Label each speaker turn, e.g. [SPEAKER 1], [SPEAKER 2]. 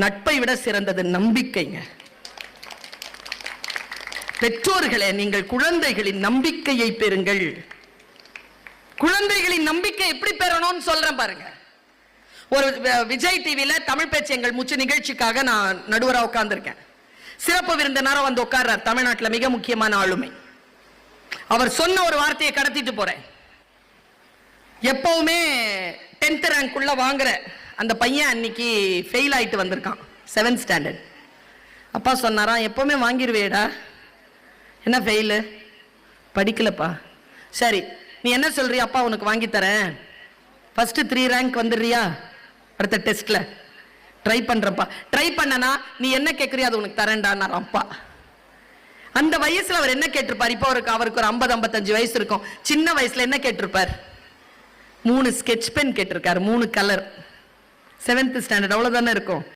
[SPEAKER 1] நட்பை விட சிறந்தது நம்பிக்கைங்க. பெற்றோர்களே, நீங்கள் குழந்தைகளின் நம்பிக்கையை பெறுங்கள். குழந்தைகளின் நம்பிக்கை எப்படி பெறணும்னு சொல்றேன் பாருங்க. ஒரு விஜய் டிவில தமிழ் பேச்சு எங்கள் மூச்சு நிகழ்ச்சிக்காக நான் நடுவராக உட்கார்ந்துருக்கேன். சிறப்பு விருந்தினராக வந்து உட்கார்றார் தமிழ்நாட்டில் மிக முக்கியமான ஆளுமை. அவர் சொன்ன ஒரு வார்த்தையை கடத்திட்டு போறேன். எப்பவுமே 10th ரேங்க் உள்ள வாங்குற அந்த பையன் அன்னைக்கு ஃபெயில் ஆயிட்டு வந்திருக்கான், 7th ஸ்டாண்டர்ட். அப்பா சொன்னாராம், எப்பவுமே வாங்கிடுவேடா, என்ன ஃபெயிலு? படிக்கலப்பா. சரி, நீ என்ன சொல்றியா? அப்பா உனக்கு வாங்கி தரேன், ஃபர்ஸ்ட் 3 ரேங்க் வந்துடுறியா அடுத்த டெஸ்ட்ல? ட்ரை பண்றப்பா. ட்ரை பண்ணனா நீ என்ன கேட்கறியா அது உனக்கு தரேன்டான்னார் அப்பா. அந்த வயசுல அவர் என்ன கேட்டிருப்பார்? இப்போ அவருக்கு ஒரு 50-55 வயசு இருக்கும். சின்ன வயசுல என்ன கேட்டிருப்பார்? 3 ஸ்கெட்ச் பென் கேட்டிருக்காரு, 3 கலர். 7th ஸ்டாண்டர்ட், அவ்வளவுதானே இருக்கும்.